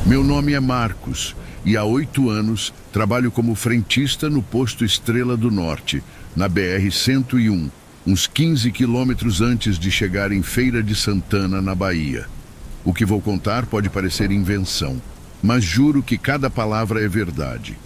Meu nome é Marcos e há 8 anos trabalho como frentista no posto Estrela do Norte, na BR-101, uns 15 quilômetros antes de chegar em Feira de Santana, na Bahia. O que vou contar pode parecer invenção, mas juro que cada palavra é verdade.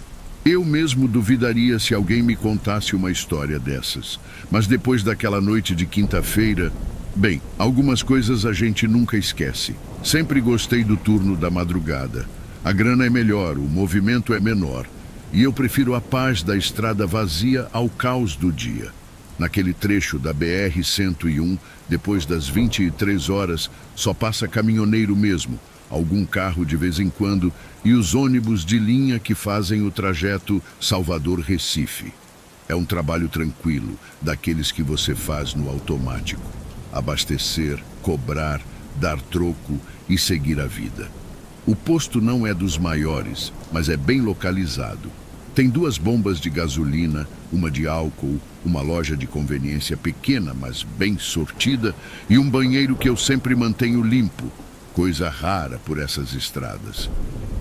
Eu mesmo duvidaria se alguém me contasse uma história dessas. Mas depois daquela noite de quinta-feira, bem, algumas coisas a gente nunca esquece. Sempre gostei do turno da madrugada. A grana é melhor, o movimento é menor. E eu prefiro a paz da estrada vazia ao caos do dia. Naquele trecho da BR-101, depois das 23 horas, só passa caminhoneiro mesmo, algum carro de vez em quando e os ônibus de linha que fazem o trajeto Salvador-Recife. É um trabalho tranquilo, daqueles que você faz no automático. Abastecer, cobrar, dar troco e seguir a vida. O posto não é dos maiores, mas é bem localizado. Tem 2 bombas de gasolina, uma de álcool, uma loja de conveniência pequena, mas bem sortida, e um banheiro que eu sempre mantenho limpo, coisa rara por essas estradas.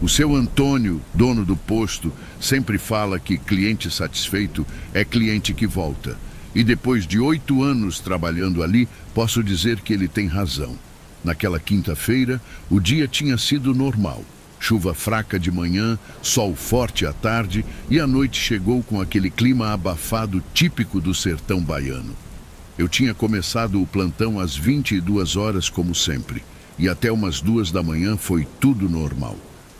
O seu Antônio, dono do posto, sempre fala que cliente satisfeito é cliente que volta. E depois de 8 anos trabalhando ali, posso dizer que ele tem razão. Naquela quinta-feira, o dia tinha sido normal. Chuva fraca de manhã, sol forte à tarde e a noite chegou com aquele clima abafado típico do sertão baiano. Eu tinha começado o plantão às 22 horas como sempre e até umas 2 da manhã foi tudo normal.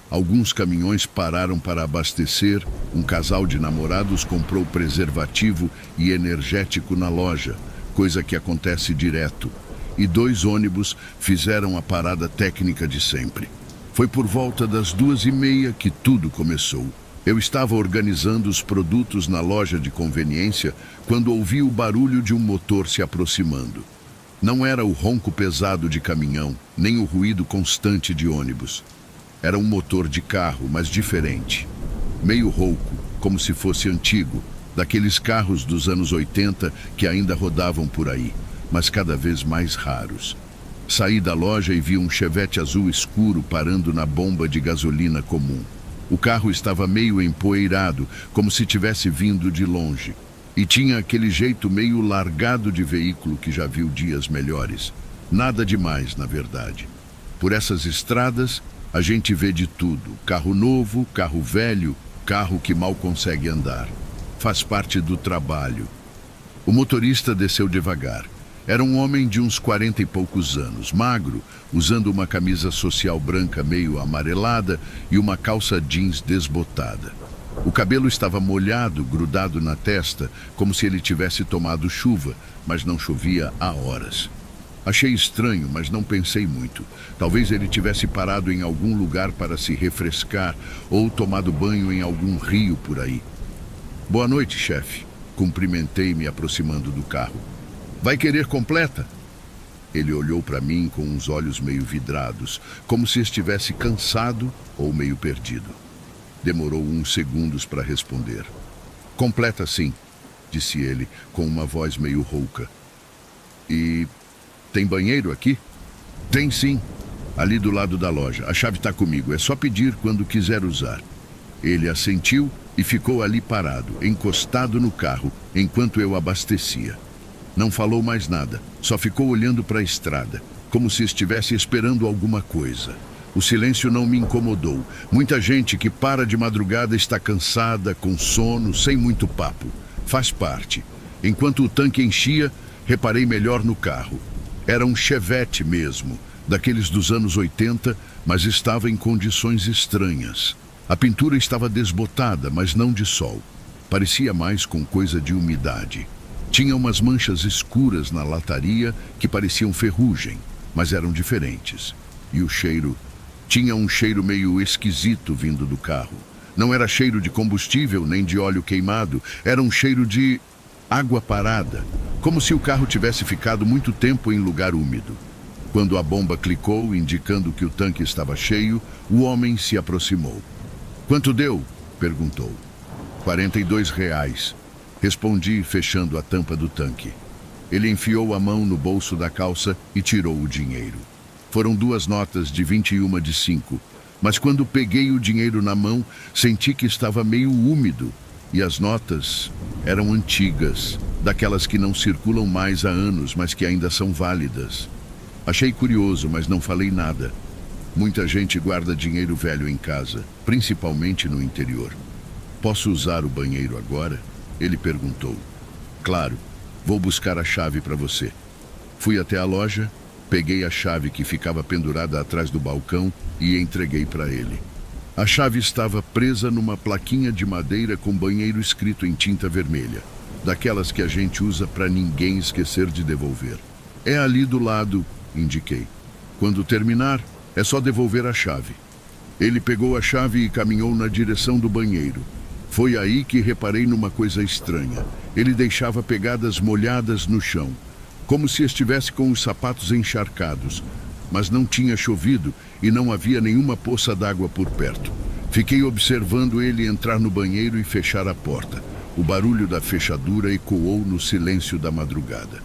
Alguns caminhões pararam para abastecer, um casal de namorados comprou preservativo e energético na loja, coisa que acontece direto, e 2 ônibus fizeram a parada técnica de sempre. Foi por volta das 2h30 que tudo começou. Eu estava organizando os produtos na loja de conveniência quando ouvi o barulho de um motor se aproximando. Não era o ronco pesado de caminhão, nem o ruído constante de ônibus. Era um motor de carro, mas diferente. Meio rouco, como se fosse antigo, daqueles carros dos anos 80 que ainda rodavam por aí, mas cada vez mais raros. Saí da loja e vi um Chevette azul escuro parando na bomba de gasolina comum. O carro estava meio empoeirado, como se tivesse vindo de longe. E tinha aquele jeito meio largado de veículo que já viu dias melhores. Nada demais, na verdade. Por essas estradas, a gente vê de tudo. Carro novo, carro velho, carro que mal consegue andar. Faz parte do trabalho. O motorista desceu devagar. Era um homem de uns 40 e poucos anos, magro, usando uma camisa social branca meio amarelada e uma calça jeans desbotada. O cabelo estava molhado, grudado na testa, como se ele tivesse tomado chuva, mas não chovia há horas. Achei estranho, mas não pensei muito. Talvez ele tivesse parado em algum lugar para se refrescar ou tomado banho em algum rio por aí. Boa noite, chefe. Cumprimentei me aproximando do carro. Vai querer completa? Ele olhou para mim com uns olhos meio vidrados, como se estivesse cansado ou meio perdido. Demorou uns segundos para responder. Completa sim, disse ele, com uma voz meio rouca. E tem banheiro aqui? Tem sim, ali do lado da loja. A chave está comigo, é só pedir quando quiser usar. Ele assentiu e ficou ali parado, encostado no carro, enquanto eu abastecia. Não falou mais nada, só ficou olhando para a estrada, como se estivesse esperando alguma coisa. O silêncio não me incomodou. Muita gente que para de madrugada está cansada, com sono, sem muito papo. Faz parte. Enquanto o tanque enchia, reparei melhor no carro. Era um Chevette mesmo, daqueles dos anos 80, mas estava em condições estranhas. A pintura estava desbotada, mas não de sol. Parecia mais com coisa de umidade. Tinha umas manchas escuras na lataria que pareciam ferrugem, mas eram diferentes. E o cheiro? Tinha um cheiro meio esquisito vindo do carro. Não era cheiro de combustível nem de óleo queimado, era um cheiro de água parada, como se o carro tivesse ficado muito tempo em lugar úmido. Quando a bomba clicou, indicando que o tanque estava cheio, o homem se aproximou. Quanto deu? Perguntou. R$ 42. Respondi, fechando a tampa do tanque. Ele enfiou a mão no bolso da calça e tirou o dinheiro. Foram 2 notas de 21 de 5. Mas quando peguei o dinheiro na mão, senti que estava meio úmido e as notas eram antigas, daquelas que não circulam mais há anos, mas que ainda são válidas. Achei curioso, mas não falei nada. Muita gente guarda dinheiro velho em casa, principalmente no interior. Posso usar o banheiro agora? Ele perguntou. Claro, vou buscar a chave para você. Fui até a loja, peguei a chave que ficava pendurada atrás do balcão e entreguei para ele. A chave estava presa numa plaquinha de madeira com banheiro escrito em tinta vermelha, daquelas que a gente usa para ninguém esquecer de devolver. É ali do lado, indiquei. Quando terminar, é só devolver a chave. Ele pegou a chave e caminhou na direção do banheiro. Foi aí que reparei numa coisa estranha. Ele deixava pegadas molhadas no chão, como se estivesse com os sapatos encharcados, mas não tinha chovido e não havia nenhuma poça d'água por perto. Fiquei observando ele entrar no banheiro e fechar a porta. O barulho da fechadura ecoou no silêncio da madrugada.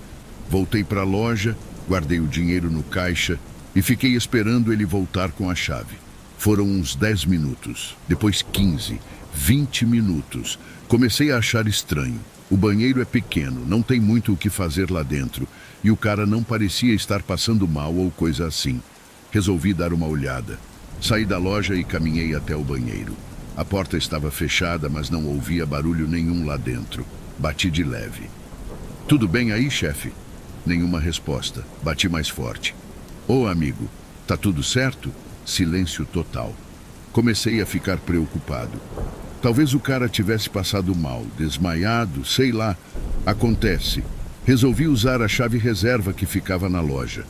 Voltei para a loja, guardei o dinheiro no caixa e fiquei esperando ele voltar com a chave. Foram uns 10 minutos, depois 15, 20 minutos. Comecei a achar estranho. O banheiro é pequeno, não tem muito o que fazer lá dentro, e o cara não parecia estar passando mal ou coisa assim. Resolvi dar uma olhada. Saí da loja e caminhei até o banheiro. A porta estava fechada, mas não ouvia barulho nenhum lá dentro. Bati de leve. Tudo bem aí, chefe? Nenhuma resposta. Bati mais forte. Ô, amigo, tá tudo certo? Silêncio total. Comecei a ficar preocupado. Talvez o cara tivesse passado mal, desmaiado, sei lá. Acontece. Resolvi usar a chave reserva que ficava na loja.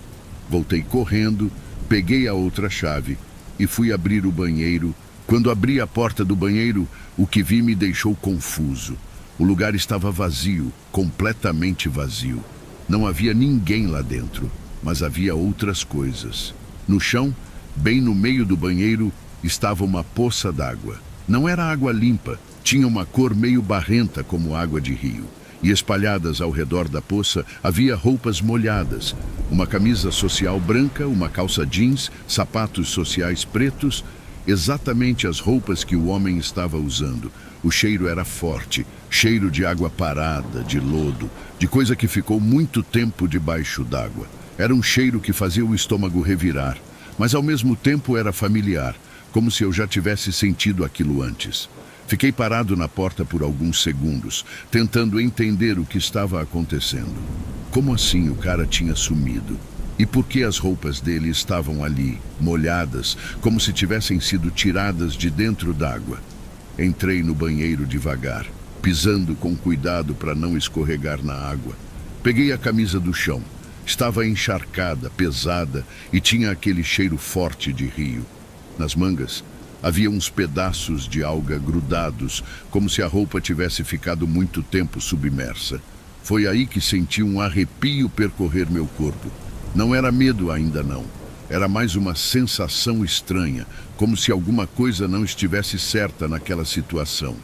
Voltei correndo, peguei a outra chave e fui abrir o banheiro. Quando abri a porta do banheiro, o que vi me deixou confuso. O lugar estava vazio, completamente vazio. Não havia ninguém lá dentro, mas havia outras coisas. No chão, bem no meio do banheiro, estava uma poça d'água. Não era água limpa, tinha uma cor meio barrenta como água de rio. E espalhadas ao redor da poça havia roupas molhadas. Uma camisa social branca, uma calça jeans, sapatos sociais pretos, exatamente as roupas que o homem estava usando. O cheiro era forte, cheiro de água parada, de lodo, de coisa que ficou muito tempo debaixo d'água. Era um cheiro que fazia o estômago revirar, mas ao mesmo tempo era familiar, como se eu já tivesse sentido aquilo antes. Fiquei parado na porta por alguns segundos, tentando entender o que estava acontecendo. Como assim o cara tinha sumido? E por que as roupas dele estavam ali, molhadas, como se tivessem sido tiradas de dentro d'água? Entrei no banheiro devagar, pisando com cuidado para não escorregar na água. Peguei a camisa do chão. Estava encharcada, pesada e tinha aquele cheiro forte de rio. Nas mangas, havia uns pedaços de alga grudados, como se a roupa tivesse ficado muito tempo submersa. Foi aí que senti um arrepio percorrer meu corpo. Não era medo ainda não. Era mais uma sensação estranha, como se alguma coisa não estivesse certa naquela situação.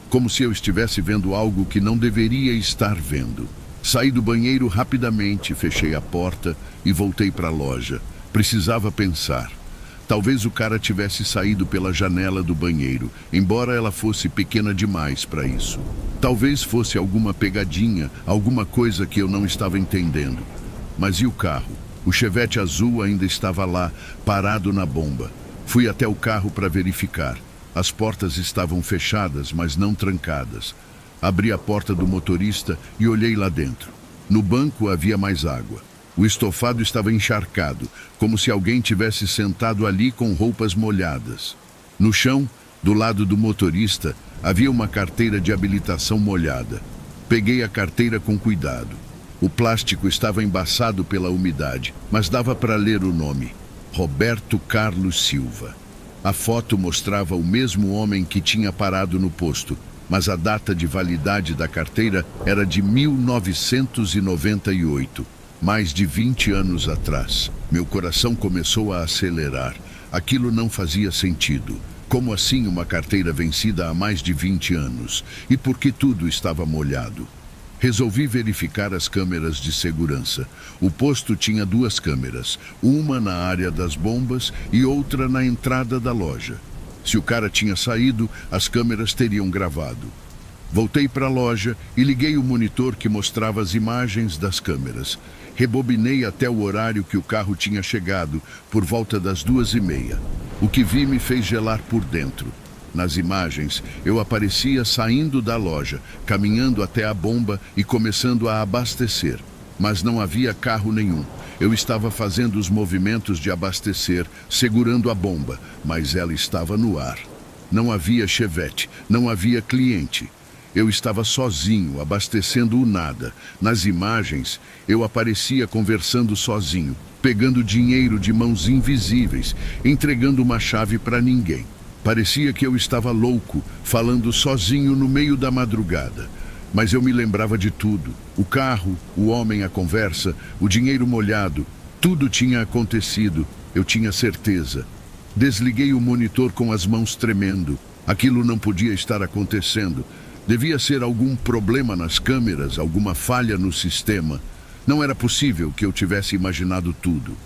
Como se eu estivesse vendo algo que não deveria estar vendo. Saí do banheiro rapidamente, fechei a porta e voltei para a loja. Precisava pensar. Talvez o cara tivesse saído pela janela do banheiro, embora ela fosse pequena demais para isso. Talvez fosse alguma pegadinha, alguma coisa que eu não estava entendendo. Mas e o carro? O Chevette azul ainda estava lá, parado na bomba. Fui até o carro para verificar. As portas estavam fechadas, mas não trancadas. Abri a porta do motorista e olhei lá dentro. No banco havia mais água. O estofado estava encharcado, como se alguém tivesse sentado ali com roupas molhadas. No chão, do lado do motorista, havia uma carteira de habilitação molhada. Peguei a carteira com cuidado. O plástico estava embaçado pela umidade, mas dava para ler o nome: Roberto Carlos Silva. A foto mostrava o mesmo homem que tinha parado no posto, mas a data de validade da carteira era de 1998. Mais de 20 anos atrás. Meu coração começou a acelerar. Aquilo não fazia sentido. Como assim uma carteira vencida há mais de 20 anos? E por que tudo estava molhado? Resolvi verificar as câmeras de segurança. O posto tinha 2 câmeras, uma na área das bombas e outra na entrada da loja. Se o cara tinha saído, as câmeras teriam gravado. Voltei para a loja e liguei o monitor que mostrava as imagens das câmeras. Rebobinei até o horário que o carro tinha chegado, por volta das 2h30. O que vi me fez gelar por dentro. Nas imagens, eu aparecia saindo da loja, caminhando até a bomba e começando a abastecer. Mas não havia carro nenhum. Eu estava fazendo os movimentos de abastecer, segurando a bomba, mas ela estava no ar. Não havia chevette, não havia cliente. Eu estava sozinho, abastecendo o nada. Nas imagens, eu aparecia conversando sozinho, pegando dinheiro de mãos invisíveis, entregando uma chave para ninguém. Parecia que eu estava louco, falando sozinho no meio da madrugada. Mas eu me lembrava de tudo. O carro, o homem, a conversa, o dinheiro molhado. Tudo tinha acontecido, eu tinha certeza. Desliguei o monitor com as mãos tremendo. Aquilo não podia estar acontecendo. Devia ser algum problema nas câmeras, alguma falha no sistema. Não era possível que eu tivesse imaginado tudo.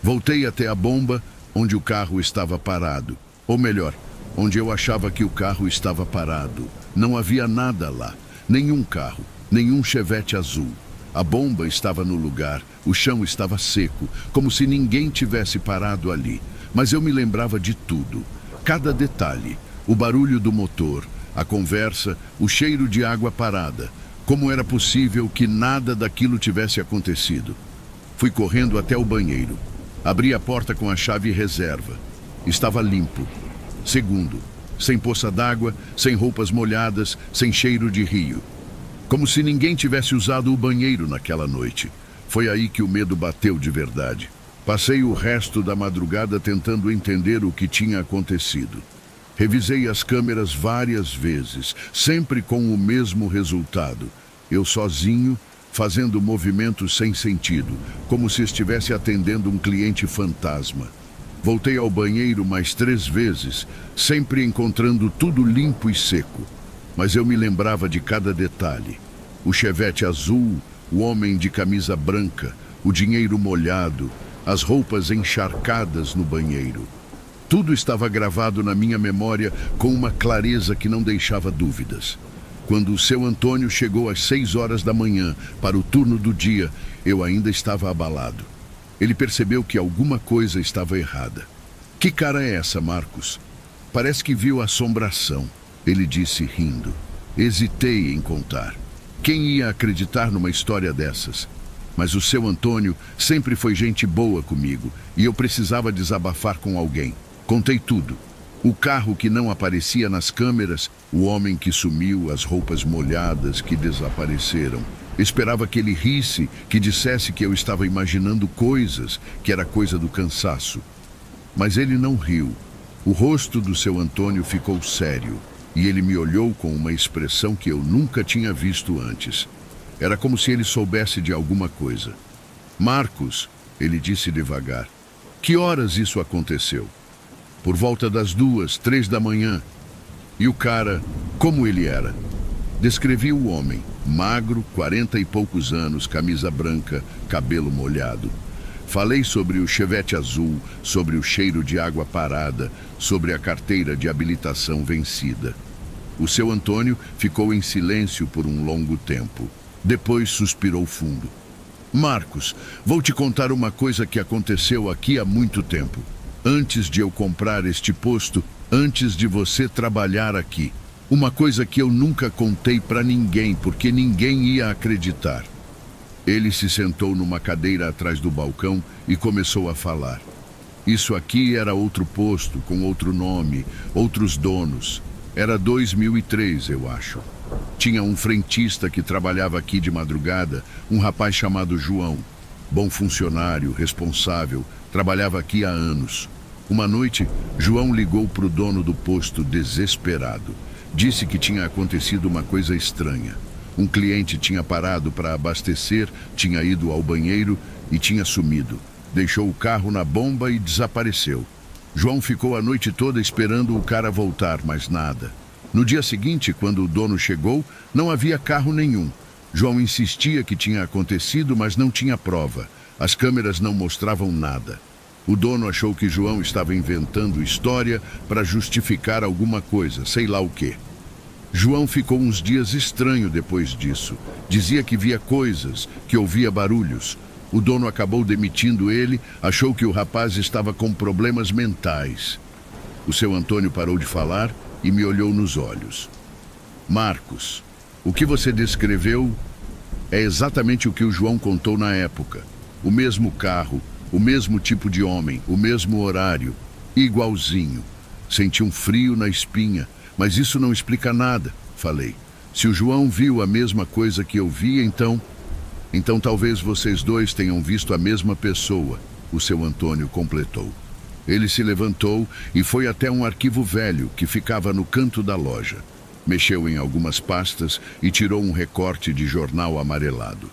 Voltei até a bomba, onde o carro estava parado. Ou melhor, onde eu achava que o carro estava parado. Não havia nada lá. Nenhum carro, nenhum chevette azul. A bomba estava no lugar, o chão estava seco, como se ninguém tivesse parado ali. Mas eu me lembrava de tudo. Cada detalhe, o barulho do motor, a conversa, o cheiro de água parada. Como era possível que nada daquilo tivesse acontecido? Fui correndo até o banheiro. Abri a porta com a chave reserva. Estava limpo. Segundo, sem poça d'água, sem roupas molhadas, sem cheiro de rio. Como se ninguém tivesse usado o banheiro naquela noite. Foi aí que o medo bateu de verdade. Passei o resto da madrugada tentando entender o que tinha acontecido. Revisei as câmeras várias vezes, sempre com o mesmo resultado. Eu sozinho, fazendo movimentos sem sentido, como se estivesse atendendo um cliente fantasma. Voltei ao banheiro mais 3 vezes, sempre encontrando tudo limpo e seco. Mas eu me lembrava de cada detalhe. O chevette azul, o homem de camisa branca, o dinheiro molhado, as roupas encharcadas no banheiro. Tudo estava gravado na minha memória com uma clareza que não deixava dúvidas. Quando o seu Antônio chegou às 6 horas da manhã para o turno do dia, eu ainda estava abalado. Ele percebeu que alguma coisa estava errada. Que cara é essa, Marcos? Parece que viu assombração, ele disse rindo. Hesitei em contar. Quem ia acreditar numa história dessas? Mas o seu Antônio sempre foi gente boa comigo e eu precisava desabafar com alguém. Contei tudo. O carro que não aparecia nas câmeras, o homem que sumiu, as roupas molhadas que desapareceram. Esperava que ele risse, que dissesse que eu estava imaginando coisas, que era coisa do cansaço. Mas ele não riu. O rosto do seu Antônio ficou sério e ele me olhou com uma expressão que eu nunca tinha visto antes. Era como se ele soubesse de alguma coisa. Marcos, ele disse devagar, que horas isso aconteceu? Por volta das 2, 3 da manhã. E o cara, como ele era? Descrevi o homem, magro, 40 e poucos anos, camisa branca, cabelo molhado. Falei sobre o chevette azul, sobre o cheiro de água parada, sobre a carteira de habilitação vencida. O seu Antônio ficou em silêncio por um longo tempo. Depois suspirou fundo. Marcos, vou te contar uma coisa que aconteceu aqui há muito tempo. Antes de eu comprar este posto, antes de você trabalhar aqui. Uma coisa que eu nunca contei para ninguém, porque ninguém ia acreditar. Ele se sentou numa cadeira atrás do balcão e começou a falar. Isso aqui era outro posto, com outro nome, outros donos. Era 2003, eu acho. Tinha um frentista que trabalhava aqui de madrugada, um rapaz chamado João. Bom funcionário, responsável, trabalhava aqui há anos. Uma noite, João ligou para o dono do posto desesperado. Disse que tinha acontecido uma coisa estranha. Um cliente tinha parado para abastecer, tinha ido ao banheiro e tinha sumido. Deixou o carro na bomba e desapareceu. João ficou a noite toda esperando o cara voltar, mas nada. No dia seguinte, quando o dono chegou, não havia carro nenhum. João insistia que tinha acontecido, mas não tinha prova. As câmeras não mostravam nada. O dono achou que João estava inventando história para justificar alguma coisa, sei lá o quê. João ficou uns dias estranho depois disso. Dizia que via coisas, que ouvia barulhos. O dono acabou demitindo ele, achou que o rapaz estava com problemas mentais. O seu Antônio parou de falar e me olhou nos olhos. Marcos, o que você descreveu é exatamente o que o João contou na época. O mesmo carro, o mesmo tipo de homem, o mesmo horário, igualzinho. Senti um frio na espinha, mas isso não explica nada, falei. Se o João viu a mesma coisa que eu vi, então talvez vocês dois tenham visto a mesma pessoa, o seu Antônio completou. Ele se levantou e foi até um arquivo velho que ficava no canto da loja. Mexeu em algumas pastas e tirou um recorte de jornal amarelado.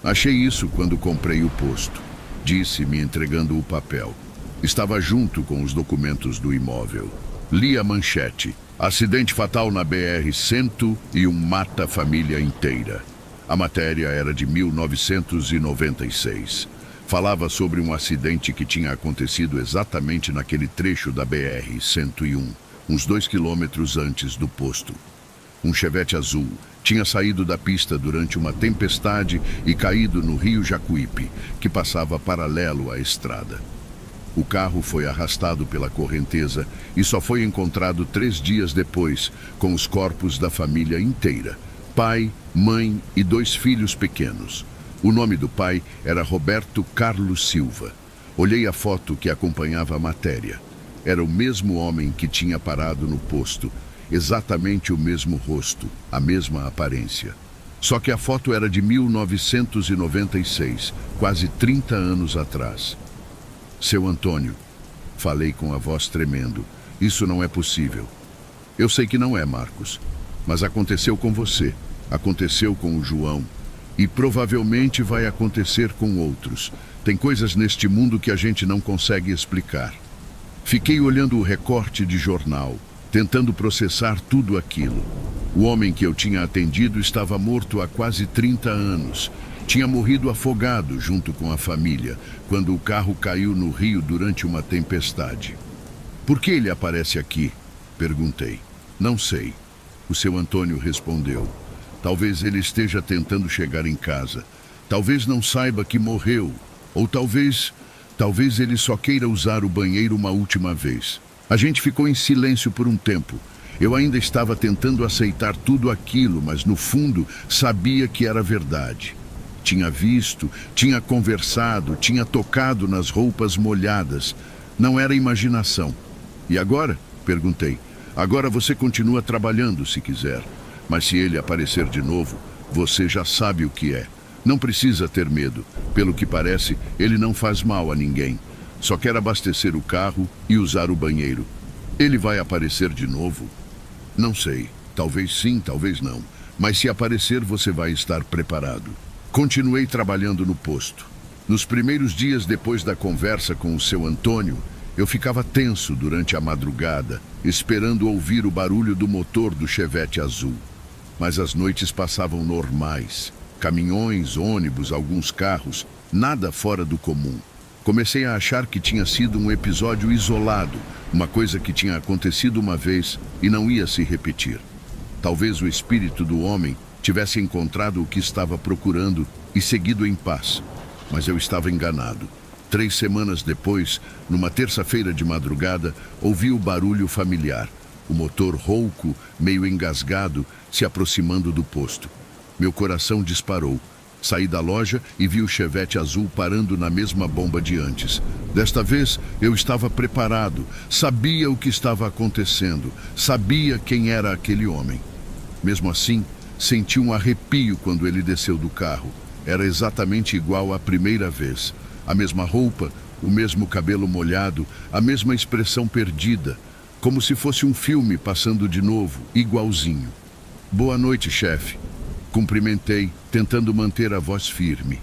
Achei isso quando comprei o posto, disse, me entregando o papel. Estava junto com os documentos do imóvel. Li a manchete. Acidente fatal na BR-101 mata a família inteira. A matéria era de 1996. Falava sobre um acidente que tinha acontecido exatamente naquele trecho da BR-101, uns 2 quilômetros antes do posto. Um Chevette azul tinha saído da pista durante uma tempestade e caído no rio Jacuípe, que passava paralelo à estrada. O carro foi arrastado pela correnteza e só foi encontrado 3 dias depois, com os corpos da família inteira. Pai, mãe e 2 filhos pequenos. O nome do pai era Roberto Carlos Silva. Olhei a foto que acompanhava a matéria. Era o mesmo homem que tinha parado no posto, exatamente o mesmo rosto, a mesma aparência. Só que a foto era de 1996, quase 30 anos atrás. Seu Antônio, falei com a voz tremendo, isso não é possível. Eu sei que não é, Marcos, mas aconteceu com você, aconteceu com o João e provavelmente vai acontecer com outros. Tem coisas neste mundo que a gente não consegue explicar. Fiquei olhando o recorte de jornal, tentando processar tudo aquilo. O homem que eu tinha atendido estava morto há quase 30 anos. Tinha morrido afogado junto com a família, quando o carro caiu no rio durante uma tempestade. Por que ele aparece aqui? Perguntei. Não sei. O seu Antônio respondeu. Talvez ele esteja tentando chegar em casa. Talvez não saiba que morreu. Ou talvez ele só queira usar o banheiro uma última vez. A gente ficou em silêncio por um tempo. Eu ainda estava tentando aceitar tudo aquilo, mas no fundo sabia que era verdade. Tinha visto, tinha conversado, tinha tocado nas roupas molhadas. Não era imaginação. E agora? Perguntei. Agora você continua trabalhando, se quiser. Mas se ele aparecer de novo, você já sabe o que é. Não precisa ter medo. Pelo que parece, ele não faz mal a ninguém. Só quer abastecer o carro e usar o banheiro. Ele vai aparecer de novo? Não sei. Talvez sim, talvez não. Mas se aparecer, você vai estar preparado. Continuei trabalhando no posto. Nos primeiros dias depois da conversa com o seu Antônio, eu ficava tenso durante a madrugada, esperando ouvir o barulho do motor do Chevette azul. Mas as noites passavam normais. Caminhões, ônibus, alguns carros, nada fora do comum. Comecei a achar que tinha sido um episódio isolado, uma coisa que tinha acontecido uma vez e não ia se repetir. Talvez o espírito do homem tivesse encontrado o que estava procurando e seguido em paz. Mas eu estava enganado. 3 semanas depois, numa terça-feira de madrugada, ouvi o barulho familiar. O motor rouco, meio engasgado, se aproximando do posto. Meu coração disparou. Saí da loja e vi o Chevette azul parando na mesma bomba de antes. Desta vez, eu estava preparado. Sabia o que estava acontecendo. Sabia quem era aquele homem. Mesmo assim, senti um arrepio quando ele desceu do carro. Era exatamente igual à primeira vez. A mesma roupa, o mesmo cabelo molhado, a mesma expressão perdida. Como se fosse um filme passando de novo, igualzinho. Boa noite, chefe. Cumprimentei, tentando manter a voz firme.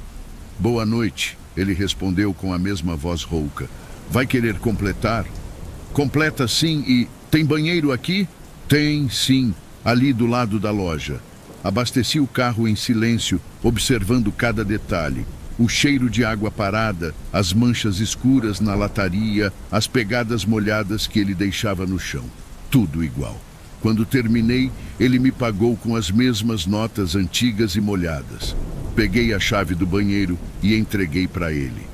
Boa noite, ele respondeu com a mesma voz rouca. Vai querer completar? Completa sim e... Tem banheiro aqui? Tem, sim, ali do lado da loja. Abasteci o carro em silêncio, observando cada detalhe. O cheiro de água parada, as manchas escuras na lataria, as pegadas molhadas que ele deixava no chão. Tudo igual. Quando terminei, ele me pagou com as mesmas notas antigas e molhadas. Peguei a chave do banheiro e entreguei para ele.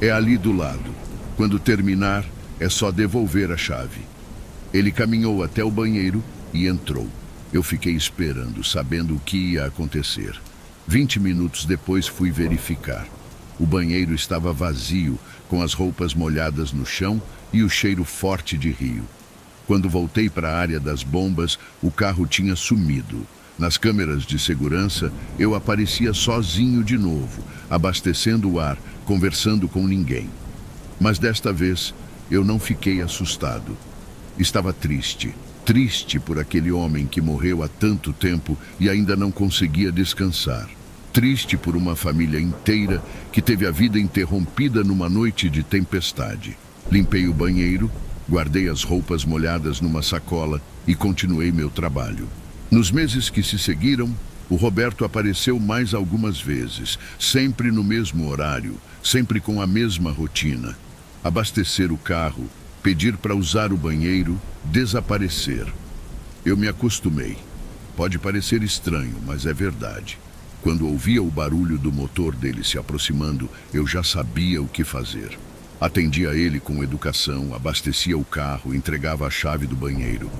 É ali do lado. Quando terminar, é só devolver a chave. Ele caminhou até o banheiro e entrou. Eu fiquei esperando, sabendo o que ia acontecer. 20 minutos depois fui verificar. O banheiro estava vazio, com as roupas molhadas no chão e o cheiro forte de rio. Quando voltei para a área das bombas, o carro tinha sumido. Nas câmeras de segurança, eu aparecia sozinho de novo, abastecendo o ar, conversando com ninguém. Mas desta vez, eu não fiquei assustado. Estava triste. Triste por aquele homem que morreu há tanto tempo e ainda não conseguia descansar. Triste por uma família inteira que teve a vida interrompida numa noite de tempestade. Limpei o banheiro, guardei as roupas molhadas numa sacola e continuei meu trabalho. Nos meses que se seguiram, o Roberto apareceu mais algumas vezes, sempre no mesmo horário, sempre com a mesma rotina. Abastecer o carro, pedir para usar o banheiro, desaparecer. Eu me acostumei. Pode parecer estranho, mas é verdade. Quando ouvia o barulho do motor dele se aproximando, eu já sabia o que fazer. Atendia ele com educação, abastecia o carro, entregava a chave do banheiro.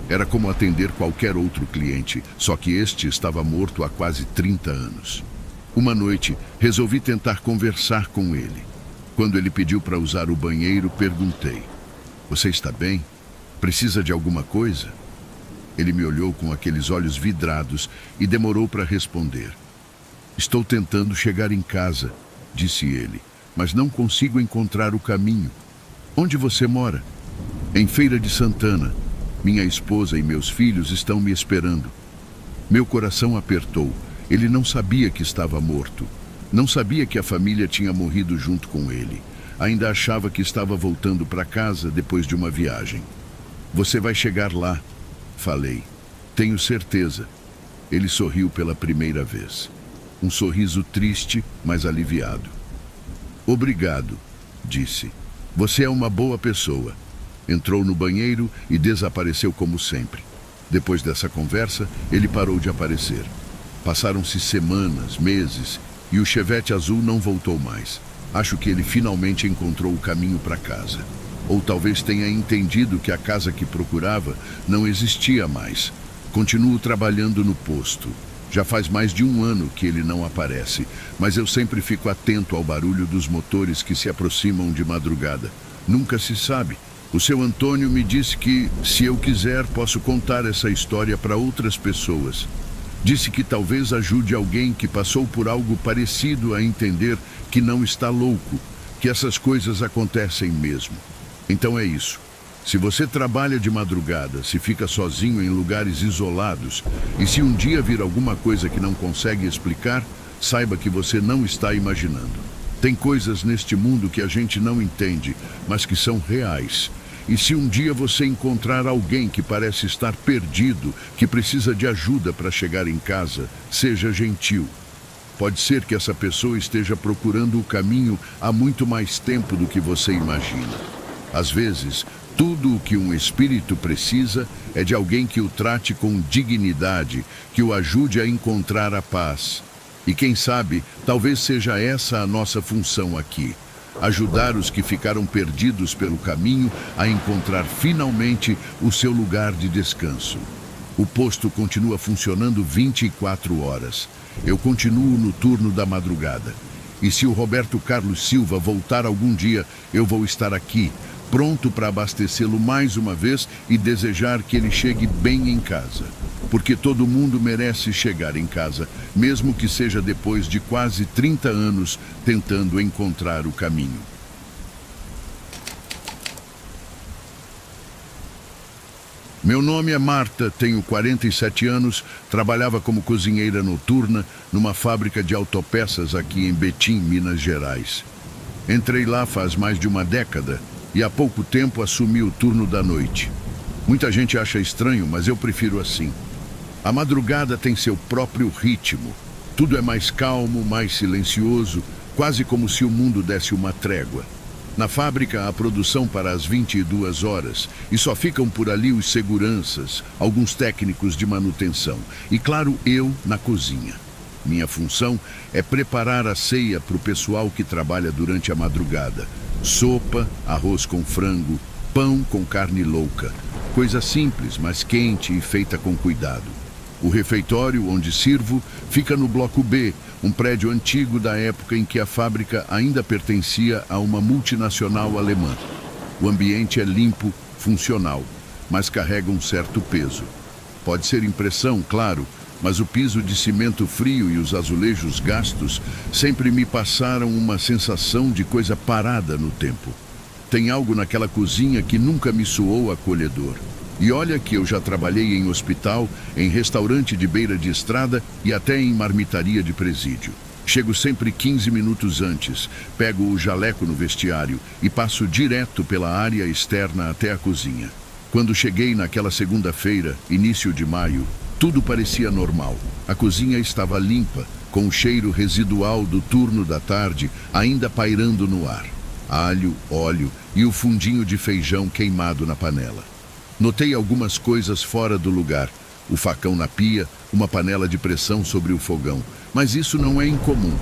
Era como atender qualquer outro cliente, só que este estava morto há quase 30 anos. Uma noite, resolvi tentar conversar com ele. Quando ele pediu para usar o banheiro, perguntei: "Você está bem? Precisa de alguma coisa?" Ele me olhou com aqueles olhos vidrados e demorou para responder. "Estou tentando chegar em casa", disse ele, "mas não consigo encontrar o caminho." "Onde você mora?" "Em Feira de Santana. Minha esposa e meus filhos estão me esperando." Meu coração apertou. Ele não sabia que estava morto. Não sabia que a família tinha morrido junto com ele. Ainda achava que estava voltando para casa depois de uma viagem. "Você vai chegar lá", falei. "Tenho certeza." Ele sorriu pela primeira vez. Um sorriso triste, mas aliviado. "Obrigado", disse. "Você é uma boa pessoa." Entrou no banheiro e desapareceu como sempre. Depois dessa conversa, ele parou de aparecer. Passaram-se semanas, meses, e o Chevette azul não voltou mais. Acho que ele finalmente encontrou o caminho para casa. Ou talvez tenha entendido que a casa que procurava não existia mais. Continuo trabalhando no posto. Já faz mais de 1 ano que ele não aparece, mas eu sempre fico atento ao barulho dos motores que se aproximam de madrugada. Nunca se sabe. O seu Antônio me disse que, se eu quiser, posso contar essa história para outras pessoas. Disse que talvez ajude alguém que passou por algo parecido a entender que não está louco, que essas coisas acontecem mesmo. Então é isso. Se você trabalha de madrugada, se fica sozinho em lugares isolados, e se um dia vir alguma coisa que não consegue explicar, saiba que você não está imaginando. Tem coisas neste mundo que a gente não entende, mas que são reais. E se um dia você encontrar alguém que parece estar perdido, que precisa de ajuda para chegar em casa, seja gentil. Pode ser que essa pessoa esteja procurando o caminho há muito mais tempo do que você imagina. Às vezes, tudo o que um espírito precisa é de alguém que o trate com dignidade, que o ajude a encontrar a paz. E quem sabe, talvez seja essa a nossa função aqui. Ajudar os que ficaram perdidos pelo caminho a encontrar finalmente o seu lugar de descanso. O posto continua funcionando 24 horas. Eu continuo no turno da madrugada. E se o Roberto Carlos Silva voltar algum dia, eu vou estar aqui, pronto para abastecê-lo mais uma vez e desejar que ele chegue bem em casa. Porque todo mundo merece chegar em casa, mesmo que seja depois de quase 30 anos tentando encontrar o caminho. Meu nome é Marta, tenho 47 anos, trabalhava como cozinheira noturna numa fábrica de autopeças aqui em Betim, Minas Gerais. Entrei lá faz mais de uma década e há pouco tempo assumi o turno da noite. Muita gente acha estranho, mas eu prefiro assim. A madrugada tem seu próprio ritmo. Tudo é mais calmo, mais silencioso, quase como se o mundo desse uma trégua. Na fábrica há produção para as 22 horas e só ficam por ali os seguranças, alguns técnicos de manutenção e, claro, eu na cozinha. Minha função é preparar a ceia para o pessoal que trabalha durante a madrugada. Sopa, arroz com frango, pão com carne louca. Coisa simples, mas quente e feita com cuidado. O refeitório onde sirvo fica no Bloco B, um prédio antigo da época em que a fábrica ainda pertencia a uma multinacional alemã. O ambiente é limpo, funcional, mas carrega um certo peso. Pode ser impressão, claro, mas o piso de cimento frio e os azulejos gastos sempre me passaram uma sensação de coisa parada no tempo. Tem algo naquela cozinha que nunca me soou acolhedor. E olha que eu já trabalhei em hospital, em restaurante de beira de estrada e até em marmitaria de presídio. Chego sempre 15 minutos antes, pego o jaleco no vestiário e passo direto pela área externa até a cozinha. Quando cheguei naquela segunda-feira, início de maio, tudo parecia normal. A cozinha estava limpa, com o cheiro residual do turno da tarde ainda pairando no ar. Alho, óleo e o fundinho de feijão queimado na panela. Notei algumas coisas fora do lugar. O facão na pia, uma panela de pressão sobre o fogão. Mas isso não é incomum.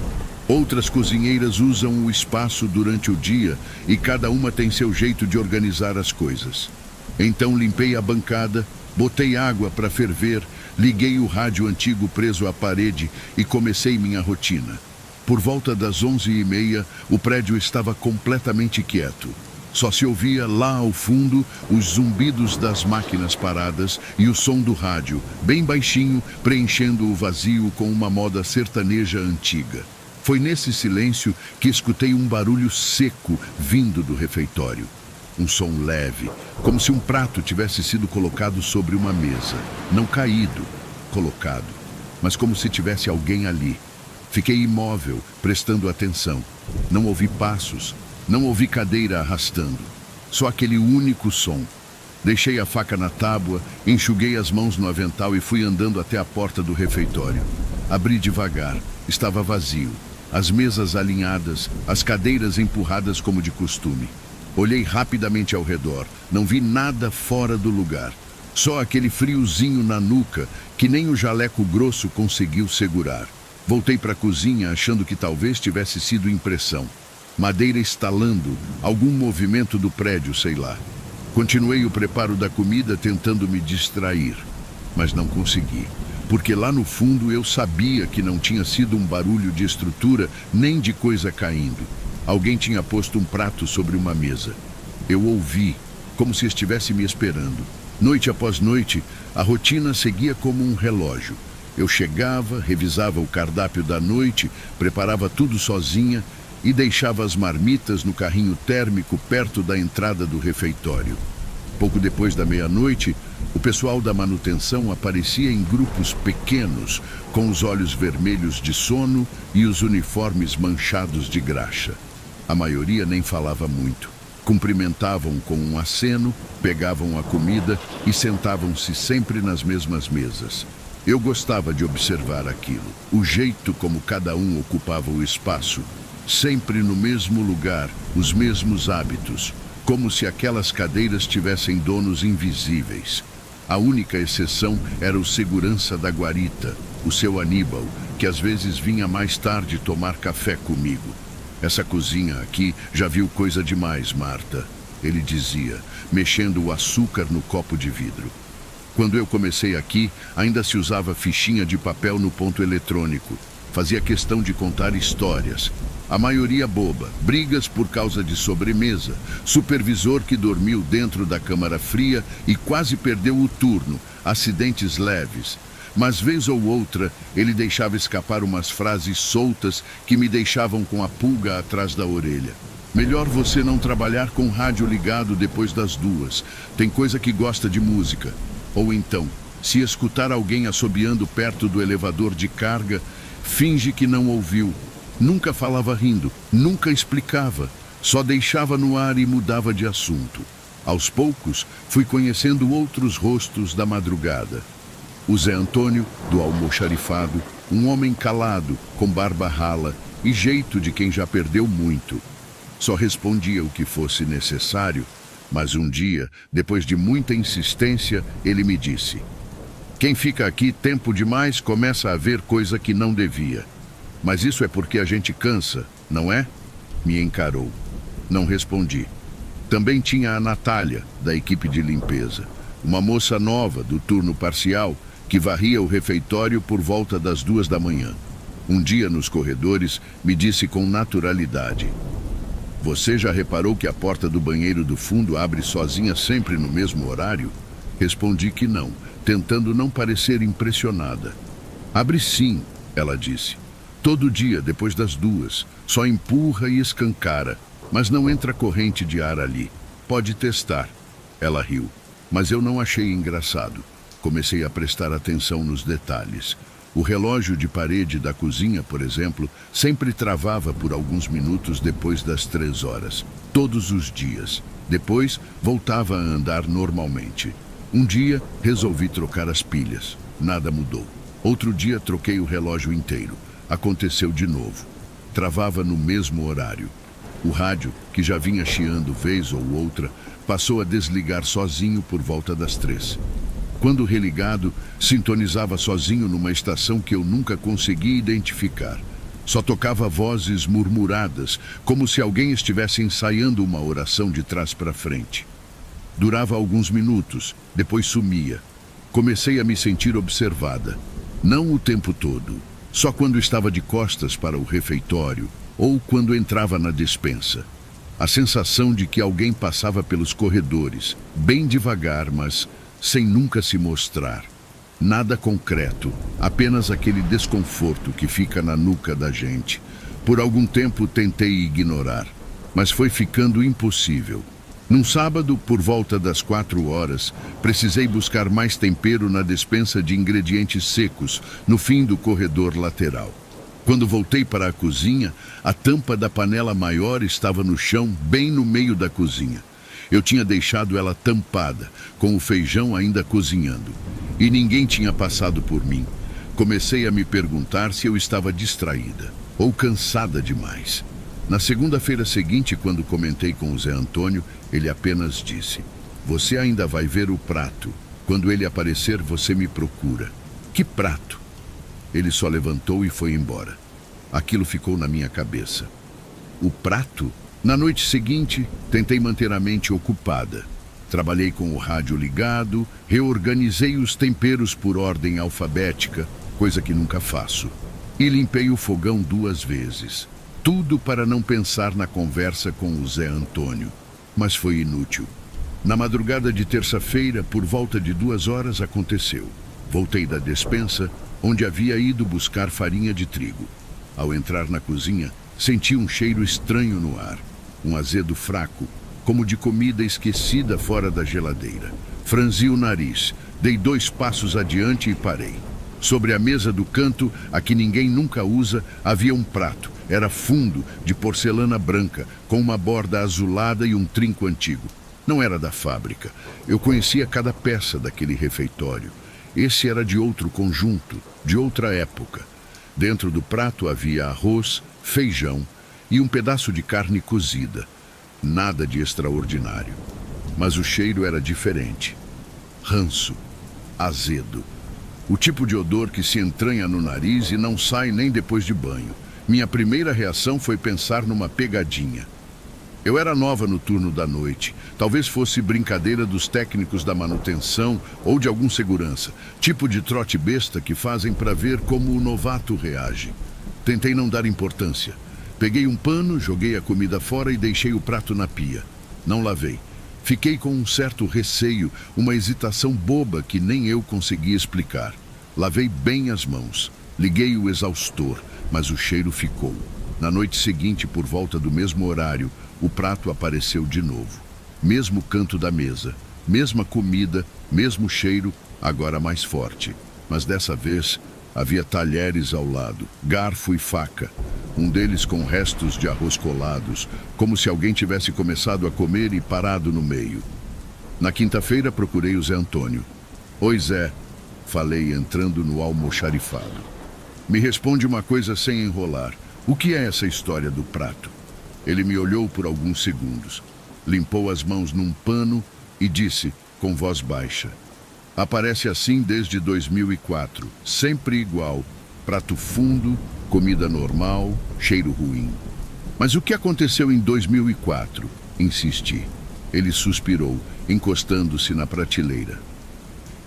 Outras cozinheiras usam o espaço durante o dia e cada uma tem seu jeito de organizar as coisas. Então limpei a bancada, botei água para ferver, liguei o rádio antigo preso à parede e comecei minha rotina. Por volta das 11h30, o prédio estava completamente quieto. Só se ouvia lá ao fundo os zumbidos das máquinas paradas e o som do rádio, bem baixinho, preenchendo o vazio com uma moda sertaneja antiga. Foi nesse silêncio que escutei um barulho seco vindo do refeitório. Um som leve, como se um prato tivesse sido colocado sobre uma mesa. Não caído, colocado, mas como se tivesse alguém ali. Fiquei imóvel, prestando atenção. Não ouvi passos. Não ouvi cadeira arrastando, só aquele único som. Deixei a faca na tábua, enxuguei as mãos no avental e fui andando até a porta do refeitório. Abri devagar, estava vazio, as mesas alinhadas, as cadeiras empurradas como de costume. Olhei rapidamente ao redor, não vi nada fora do lugar. Só aquele friozinho na nuca que nem o jaleco grosso conseguiu segurar. Voltei para a cozinha achando que talvez tivesse sido impressão. Madeira estalando, algum movimento do prédio, sei lá. Continuei o preparo da comida tentando me distrair, mas não consegui, porque lá no fundo eu sabia que não tinha sido um barulho de estrutura nem de coisa caindo. Alguém tinha posto um prato sobre uma mesa. Eu ouvi, como se estivesse me esperando. Noite após noite, a rotina seguia como um relógio. Eu chegava, revisava o cardápio da noite, preparava tudo sozinha e deixava as marmitas no carrinho térmico perto da entrada do refeitório. Pouco depois da meia-noite, o pessoal da manutenção aparecia em grupos pequenos, com os olhos vermelhos de sono e os uniformes manchados de graxa. A maioria nem falava muito. Cumprimentavam com um aceno, pegavam a comida e sentavam-se sempre nas mesmas mesas. Eu gostava de observar aquilo, o jeito como cada um ocupava o espaço, sempre no mesmo lugar, os mesmos hábitos, como se aquelas cadeiras tivessem donos invisíveis. A única exceção era o segurança da guarita, o seu Aníbal, que às vezes vinha mais tarde tomar café comigo. Essa cozinha aqui já viu coisa demais, Marta, ele dizia, mexendo o açúcar no copo de vidro. Quando eu comecei aqui, ainda se usava fichinha de papel no ponto eletrônico. Fazia questão de contar histórias. A maioria boba, brigas por causa de sobremesa, supervisor que dormiu dentro da câmara fria e quase perdeu o turno, acidentes leves. Mas vez ou outra, ele deixava escapar umas frases soltas que me deixavam com a pulga atrás da orelha. Melhor você não trabalhar com rádio ligado depois das 2. Tem coisa que gosta de música. Ou então, se escutar alguém assobiando perto do elevador de carga, finge que não ouviu. Nunca falava rindo, nunca explicava, só deixava no ar e mudava de assunto. Aos poucos, fui conhecendo outros rostos da madrugada. O Zé Antônio, do almoxarifado, um homem calado, com barba rala e jeito de quem já perdeu muito. Só respondia o que fosse necessário, mas um dia, depois de muita insistência, ele me disse: quem fica aqui tempo demais começa a ver coisa que não devia. Mas isso é porque a gente cansa, não é? Me encarou. Não respondi. Também tinha a Natália, da equipe de limpeza, uma moça nova do turno parcial que varria o refeitório por volta das 2 da manhã. Um dia nos corredores me disse com naturalidade: você já reparou que a porta do banheiro do fundo abre sozinha sempre no mesmo horário? Respondi que não, tentando não parecer impressionada. Abre sim, ela disse. Todo dia, depois das 2, só empurra e escancara, mas não entra corrente de ar ali. Pode testar. Ela riu, mas eu não achei engraçado. Comecei a prestar atenção nos detalhes. O relógio de parede da cozinha, por exemplo, sempre travava por alguns minutos depois das 3 horas, todos os dias. Depois, voltava a andar normalmente. Um dia, resolvi trocar as pilhas. Nada mudou. Outro dia, troquei o relógio inteiro. Aconteceu de novo. Travava no mesmo horário. O rádio, que já vinha chiando vez ou outra, passou a desligar sozinho por volta das 3. Quando religado, sintonizava sozinho numa estação que eu nunca consegui identificar. Só tocava vozes murmuradas, como se alguém estivesse ensaiando uma oração de trás para frente. Durava alguns minutos, depois sumia. Comecei a me sentir observada. Não o tempo todo, só quando estava de costas para o refeitório ou quando entrava na despensa. A sensação de que alguém passava pelos corredores, bem devagar, mas sem nunca se mostrar. Nada concreto, apenas aquele desconforto que fica na nuca da gente. Por algum tempo tentei ignorar, mas foi ficando impossível. Num sábado, por volta das 4 horas, precisei buscar mais tempero na despensa de ingredientes secos, no fim do corredor lateral. Quando voltei para a cozinha, a tampa da panela maior estava no chão, bem no meio da cozinha. Eu tinha deixado ela tampada, com o feijão ainda cozinhando. E ninguém tinha passado por mim. Comecei a me perguntar se eu estava distraída ou cansada demais. Na segunda-feira seguinte, quando comentei com o Zé Antônio, ele apenas disse: você ainda vai ver o prato. Quando ele aparecer, você me procura. Que prato? Ele só levantou e foi embora. Aquilo ficou na minha cabeça. O prato? Na noite seguinte, tentei manter a mente ocupada. Trabalhei com o rádio ligado, reorganizei os temperos por ordem alfabética, coisa que nunca faço, e limpei o fogão 2 vezes. Tudo para não pensar na conversa com o Zé Antônio. Mas foi inútil. Na madrugada de terça-feira, por volta de 2 horas, aconteceu. Voltei da despensa, onde havia ido buscar farinha de trigo. Ao entrar na cozinha, senti um cheiro estranho no ar. Um azedo fraco, como de comida esquecida fora da geladeira. Franzi o nariz, dei 2 passos adiante e parei. Sobre a mesa do canto, a que ninguém nunca usa, havia um prato. Era fundo, de porcelana branca, com uma borda azulada e um trinco antigo. Não era da fábrica. Eu conhecia cada peça daquele refeitório. Esse era de outro conjunto, de outra época. Dentro do prato havia arroz, feijão e um pedaço de carne cozida. Nada de extraordinário. Mas o cheiro era diferente. Ranço. Azedo. O tipo de odor que se entranha no nariz e não sai nem depois de banho. Minha primeira reação foi pensar numa pegadinha. Eu era nova no turno da noite. Talvez fosse brincadeira dos técnicos da manutenção ou de algum segurança. Tipo de trote besta que fazem para ver como o novato reage. Tentei não dar importância. Peguei um pano, joguei a comida fora e deixei o prato na pia. Não lavei. Fiquei com um certo receio, uma hesitação boba que nem eu conseguia explicar. Lavei bem as mãos. Liguei o exaustor, mas o cheiro ficou. Na noite seguinte, por volta do mesmo horário, o prato apareceu de novo. Mesmo canto da mesa, mesma comida, mesmo cheiro, agora mais forte. Mas dessa vez, havia talheres ao lado, garfo e faca. Um deles com restos de arroz colados, como se alguém tivesse começado a comer e parado no meio. Na quinta-feira, procurei o Zé Antônio. Oi, Zé. falei entrando no almoxarifado. Me responde uma coisa sem enrolar. O que é essa história do prato? Ele me olhou por alguns segundos, limpou as mãos num pano e disse, com voz baixa: aparece assim desde 2004, sempre igual, prato fundo, comida normal, cheiro ruim. Mas o que aconteceu em 2004? Insisti. Ele suspirou, encostando-se na prateleira.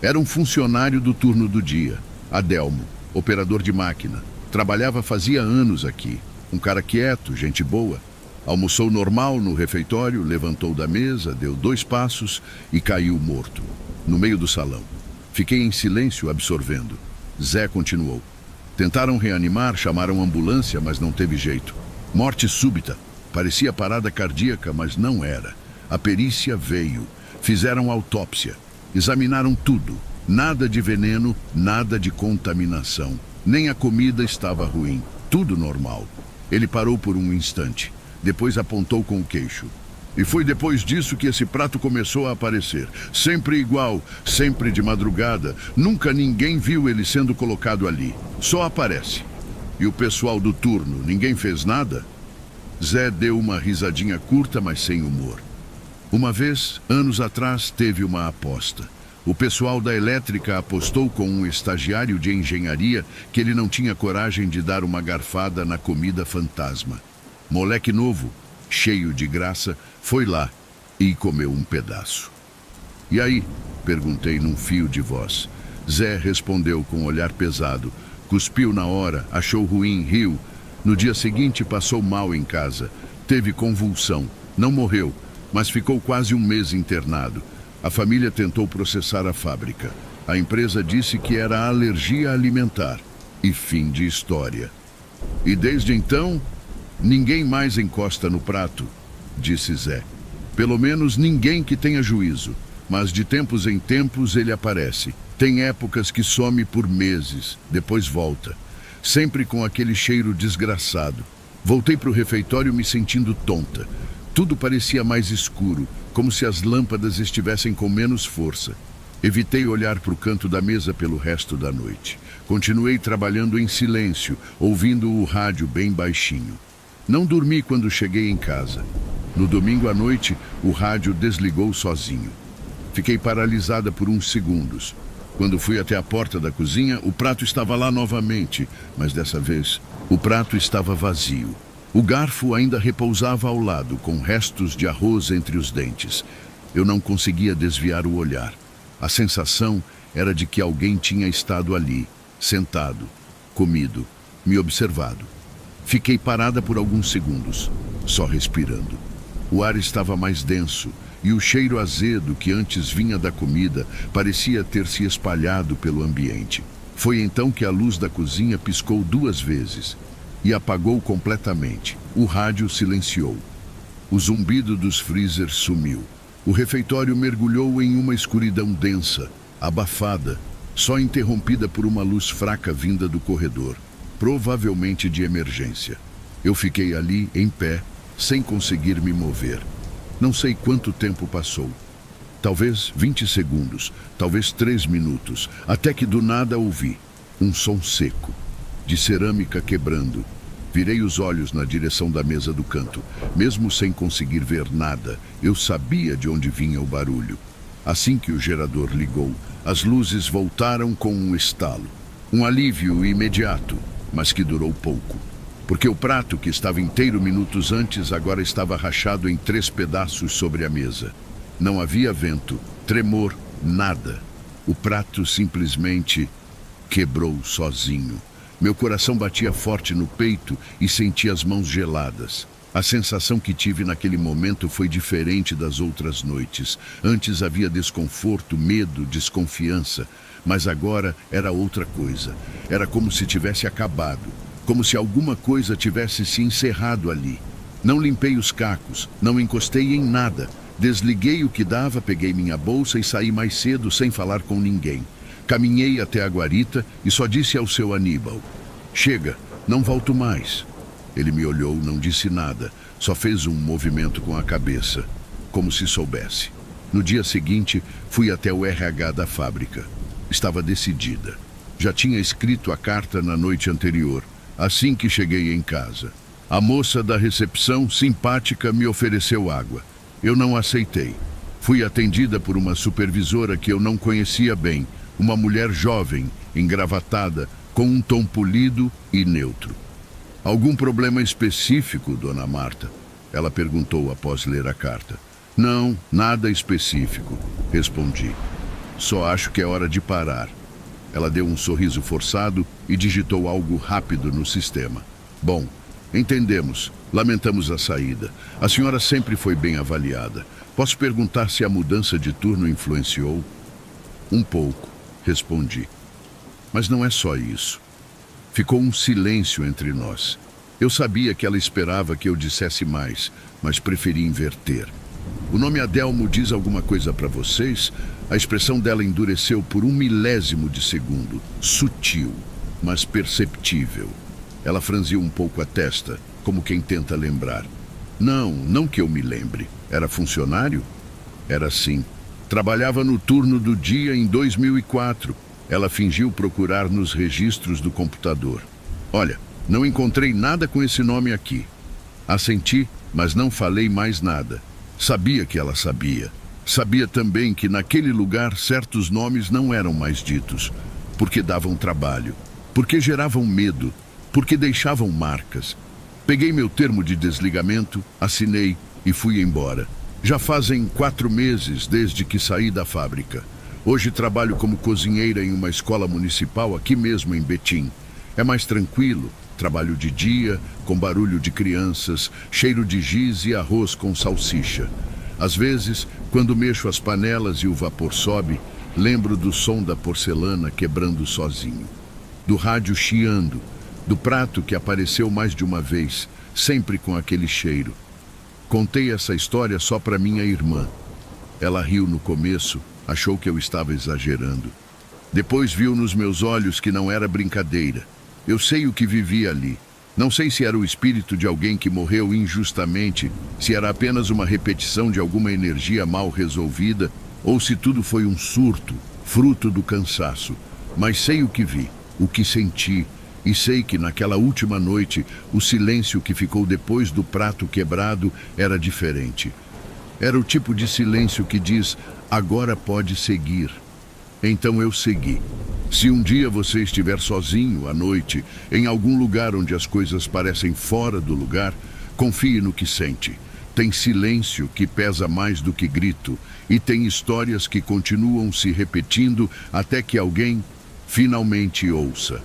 Era um funcionário do turno do dia, Adelmo, operador de máquina. Trabalhava fazia anos aqui. Um cara quieto, gente boa. Almoçou normal no refeitório, levantou da mesa, deu 2 passos e caiu morto, no meio do salão. Fiquei em silêncio, absorvendo. Zé continuou. Tentaram reanimar, chamaram ambulância, mas não teve jeito. Morte súbita. Parecia parada cardíaca, mas não era. A perícia veio. Fizeram autópsia. Examinaram tudo. Nada de veneno, nada de contaminação. Nem a comida estava ruim. Tudo normal. Ele parou por um instante. Depois apontou com o queixo. E foi depois disso que esse prato começou a aparecer. Sempre igual, sempre de madrugada. Nunca ninguém viu ele sendo colocado ali. Só aparece. E o pessoal do turno, ninguém fez nada? Zé deu uma risadinha curta, mas sem humor. Uma vez, anos atrás, teve uma aposta. O pessoal da elétrica apostou com um estagiário de engenharia que ele não tinha coragem de dar uma garfada na comida fantasma. Moleque novo, cheio de graça, foi lá e comeu um pedaço. E aí? Perguntei num fio de voz. Zé respondeu com um olhar pesado. Cuspiu na hora, achou ruim, riu. No dia seguinte passou mal em casa. Teve convulsão. Não morreu, mas ficou quase um mês internado. A família tentou processar a fábrica. A empresa disse que era alergia alimentar. E fim de história. E desde então, ninguém mais encosta no prato, disse Zé. Pelo menos ninguém que tenha juízo. Mas de tempos em tempos ele aparece. Tem épocas que some por meses, depois volta. Sempre com aquele cheiro desgraçado. Voltei para o refeitório me sentindo tonta. Tudo parecia mais escuro, como se as lâmpadas estivessem com menos força. Evitei olhar para o canto da mesa pelo resto da noite. Continuei trabalhando em silêncio, ouvindo o rádio bem baixinho. Não dormi quando cheguei em casa. No domingo à noite, o rádio desligou sozinho. Fiquei paralisada por uns segundos. Quando fui até a porta da cozinha, o prato estava lá novamente, mas dessa vez, o prato estava vazio. O garfo ainda repousava ao lado, com restos de arroz entre os dentes. Eu não conseguia desviar o olhar. A sensação era de que alguém tinha estado ali, sentado, comido, me observado. Fiquei parada por alguns segundos, só respirando. O ar estava mais denso e o cheiro azedo que antes vinha da comida parecia ter se espalhado pelo ambiente. Foi então que a luz da cozinha piscou 2 vezes e apagou completamente. O rádio silenciou. O zumbido dos freezers sumiu. O refeitório mergulhou em uma escuridão densa, abafada, só interrompida por uma luz fraca vinda do corredor, provavelmente de emergência. Eu fiquei ali, em pé, sem conseguir me mover. Não sei quanto tempo passou. Talvez 20 segundos, talvez 3 minutos, até que do nada ouvi um som seco, de cerâmica quebrando. Virei os olhos na direção da mesa do canto. Mesmo sem conseguir ver nada, eu sabia de onde vinha o barulho. Assim que o gerador ligou, as luzes voltaram com um estalo. Um alívio imediato, mas que durou pouco. Porque o prato, que estava inteiro minutos antes, agora estava rachado em 3 pedaços sobre a mesa. Não havia vento, tremor, nada. O prato simplesmente quebrou sozinho. Meu coração batia forte no peito e senti as mãos geladas. A sensação que tive naquele momento foi diferente das outras noites. Antes havia desconforto, medo, desconfiança, mas agora era outra coisa. Era como se tivesse acabado, como se alguma coisa tivesse se encerrado ali. Não limpei os cacos, não encostei em nada. Desliguei o que dava, peguei minha bolsa e saí mais cedo sem falar com ninguém. Caminhei até a guarita e só disse ao seu Aníbal: chega, não volto mais. Ele me olhou, não disse nada, só fez um movimento com a cabeça, como se soubesse. No dia seguinte, fui até o RH da fábrica. Estava decidida. Já tinha escrito a carta na noite anterior, assim que cheguei em casa. A moça da recepção, simpática, me ofereceu água. Eu não aceitei. Fui atendida por uma supervisora que eu não conhecia bem, uma mulher jovem, engravatada, com um tom polido e neutro. Algum problema específico, dona Marta? Ela perguntou após ler a carta. Não, nada específico, respondi. Só acho que é hora de parar. Ela deu um sorriso forçado e digitou algo rápido no sistema. Bom, entendemos. Lamentamos a saída. A senhora sempre foi bem avaliada. Posso perguntar se a mudança de turno influenciou? Um pouco, respondi. Mas não é só isso. Ficou um silêncio entre nós. Eu sabia que ela esperava que eu dissesse mais, mas preferi inverter. O nome Adelmo diz alguma coisa para vocês? A expressão dela endureceu por 1/1000 de segundo. Sutil, mas perceptível. Ela franziu um pouco a testa, como quem tenta lembrar. Não que eu me lembre. Era funcionário? Era sim. Trabalhava no turno do dia em 2004. Ela fingiu procurar nos registros do computador. Olha, não encontrei nada com esse nome aqui. Assenti, mas não falei mais nada. Sabia que ela sabia. Sabia também que naquele lugar certos nomes não eram mais ditos, porque davam trabalho, porque geravam medo, porque deixavam marcas. Peguei meu termo de desligamento, assinei e fui embora. Já fazem 4 meses desde que saí da fábrica. Hoje trabalho como cozinheira em uma escola municipal aqui mesmo em Betim. É mais tranquilo, trabalho de dia, com barulho de crianças, cheiro de giz e arroz com salsicha. Às vezes, quando mexo as panelas e o vapor sobe, lembro do som da porcelana quebrando sozinho, do rádio chiando, do prato que apareceu mais de uma vez, sempre com aquele cheiro. Contei essa história só para minha irmã. Ela riu no começo, achou que eu estava exagerando. Depois viu nos meus olhos que não era brincadeira. Eu sei o que vivia ali. Não sei se era o espírito de alguém que morreu injustamente, se era apenas uma repetição de alguma energia mal resolvida, ou se tudo foi um surto, fruto do cansaço. Mas sei o que vi, o que senti, e sei que naquela última noite, o silêncio que ficou depois do prato quebrado era diferente. Era o tipo de silêncio que diz, agora pode seguir. Então eu segui. Se um dia você estiver sozinho à noite, em algum lugar onde as coisas parecem fora do lugar, confie no que sente. Tem silêncio que pesa mais do que grito, e tem histórias que continuam se repetindo até que alguém finalmente ouça.